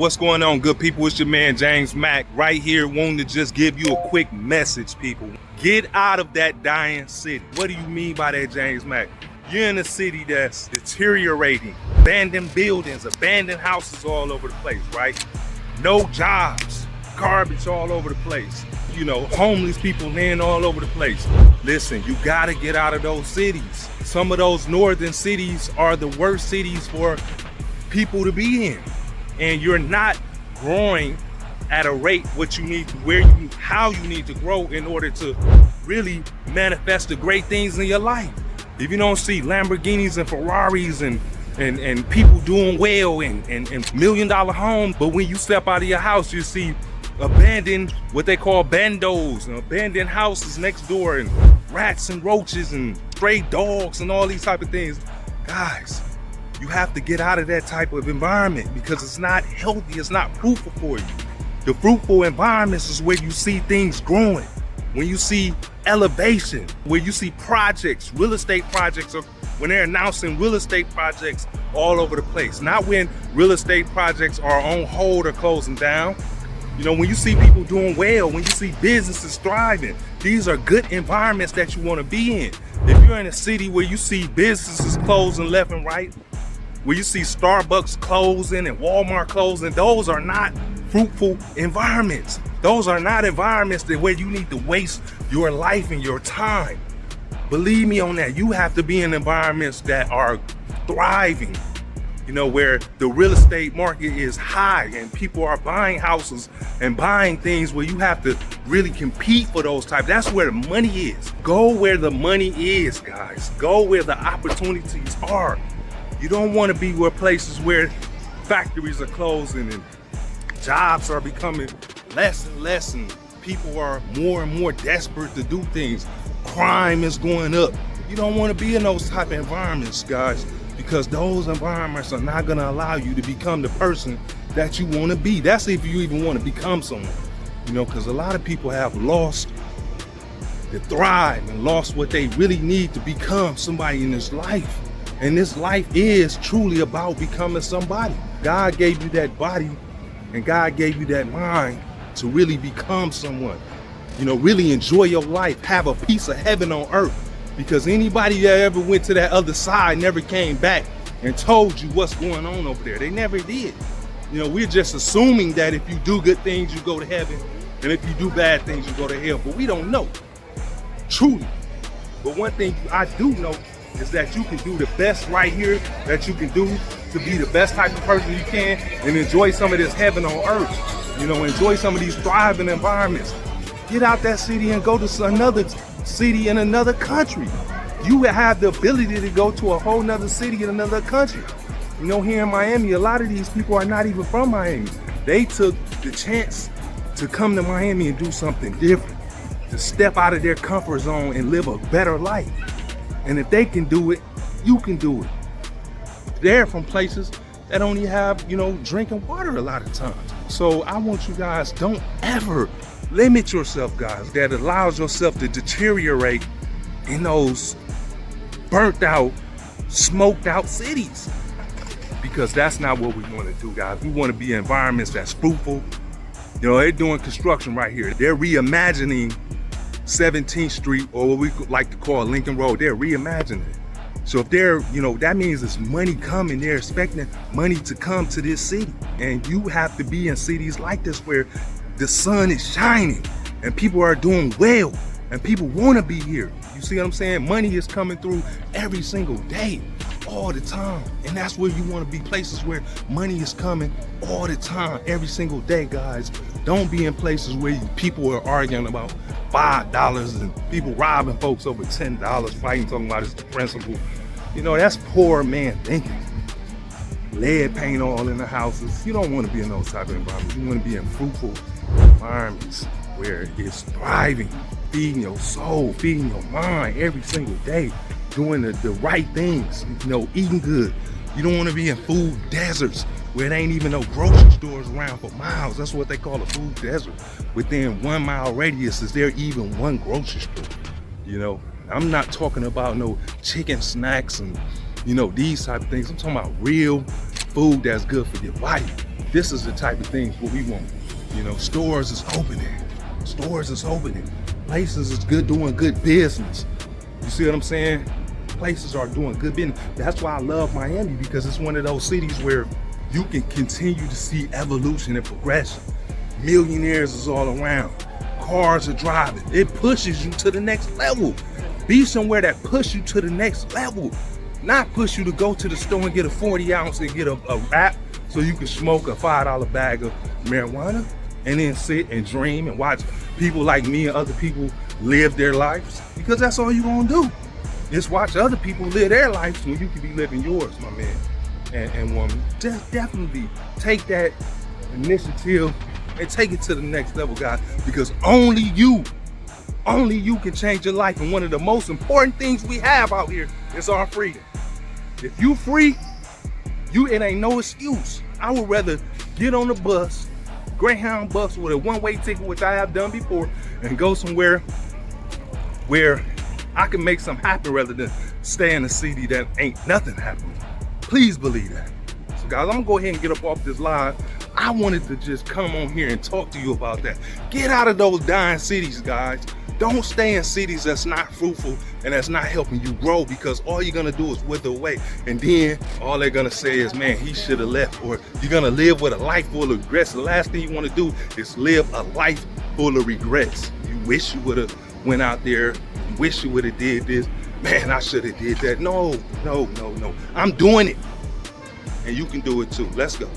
What's going on, good people? It's your man James Mack right here, wanting to just give you a quick message, people. Get out of that dying city. What do you mean by that, James Mack? You're in a city that's deteriorating, abandoned buildings, abandoned houses all over the place, right? No jobs, garbage all over the place. You know, homeless people laying all over the place. Listen, you gotta get out of those cities. Some of those northern cities are the worst cities for people to be in. And you're not growing at a rate what you need to, how you need to grow in order to really manifest the great things in your life. If you don't see Lamborghinis and Ferraris and people doing well and $1 million homes, but when you step out of your house, you see abandoned, what they call bandos, and abandoned houses next door, and rats and roaches and stray dogs and all these type of things. Guys, you have to get out of that type of environment because it's not healthy, it's not fruitful for you. The fruitful environments is where you see things growing, when you see elevation, where you see projects, real estate projects, or when they're announcing real estate projects all over the place. Not when real estate projects are on hold or closing down. You know, when you see people doing well, when you see businesses thriving, these are good environments that you want to be in. If you're in a city where you see businesses closing left and right, where you see Starbucks closing and Walmart closing, those are not fruitful environments. Those are not environments where you need to waste your life and your time. Believe me on that. You have to be in environments that are thriving, you know, where the real estate market is high and people are buying houses and buying things where you have to really compete for those types. That's where the money is. Go where the money is, guys. Go where the opportunities are. You don't want to be where places where factories are closing and jobs are becoming less and less and people are more and more desperate to do things. Crime is going up. You don't want to be in those type of environments, guys, because those environments are not going to allow you to become the person that you want to be. That's if you even want to become someone, you know, because a lot of people have lost the thrive and lost what they really need to become somebody in this life. And this life is truly about becoming somebody. God gave you that body and God gave you that mind to really become someone. You know, really enjoy your life, have a piece of heaven on earth. Because anybody that ever went to that other side never came back and told you what's going on over there. They never did. You know, we're just assuming that if you do good things, you go to heaven. And if you do bad things, you go to hell. But we don't know, truly. But one thing I do know is that you can do the best right here that you can do to be the best type of person you can and enjoy some of this heaven on earth. You know, enjoy some of these thriving environments. Get out that city and go to another city in another country. You have the ability to go to a whole nother city in another country. You know, here in Miami, a lot of these people are not even from Miami. They took the chance to come to Miami and do something different, to step out of their comfort zone and live a better life. And if they can do it, you can do it. They're from places that only have, you know, drinking water a lot of times. So I want you guys, don't ever limit yourself, guys, that allows yourself to deteriorate in those burnt out, smoked out cities. Because that's not what we want to do, guys. We want to be in environments that's fruitful. You know, they're doing construction right here. They're reimagining 17th Street, or what we like to call Lincoln Road. They're reimagining it. So if they're, you know, that means there's money coming. They're expecting money to come to this city. And you have to be in cities like this where the sun is shining and people are doing well and people want to be here. You see what I'm saying? Money is coming through every single day, all the time. And that's where you want to be, places where money is coming all the time, every single day, guys. Don't be in places where people are arguing about $5 and people robbing folks over $10, fighting, talking about it's the principle. You know, that's poor man thinking. Lead paint all in the houses. You don't want to be in those type of environments. You want to be in fruitful environments where it's thriving, feeding your soul, feeding your mind every single day, doing the right things, you know, eating good. You don't want to be in food deserts where there ain't even no grocery stores around for miles. That's what they call a food desert. Within 1 mile radius, is there even one grocery store? You know, I'm not talking about no chicken snacks and, you know, these type of things. I'm talking about real food that's good for your body. This is the type of things what we want. You know, stores is opening. Stores is opening. Places is doing good business. You see what I'm saying? Places are doing good business. That's why I love Miami, because it's one of those cities where you can continue to see evolution and progression. Millionaires is all around. Cars are driving. It pushes you to the next level. Be somewhere that push you to the next level. Not push you to go to the store and get a 40 ounce and get a wrap so you can smoke a $5 bag of marijuana and then sit and dream and watch people like me and other people live their lives, because that's all you're gonna do. Just watch other people live their lives when you can be living yours, my man and woman. Just definitely take that initiative and take it to the next level, guys, because only you can change your life. And one of the most important things we have out here is our freedom. If you free, it ain't no excuse. I would rather get on the bus, Greyhound bus with a one-way ticket, which I have done before, and go somewhere where I can make something happen rather than stay in a city that ain't nothing happening. Please believe that. So guys, I'm gonna go ahead and get up off this live. I wanted to just come on here and talk to you about that. Get out of those dying cities, guys. Don't stay in cities that's not fruitful and that's not helping you grow, because all you're gonna do is wither away. And then all they're gonna say is, man, he should have left. Or you're gonna live with a life full of regrets. The last thing you wanna do is live a life full of regrets. You wish you would have went out there. You wish you would have did this. Man, I should have did that. No. I'm doing it. And you can do it too. Let's go.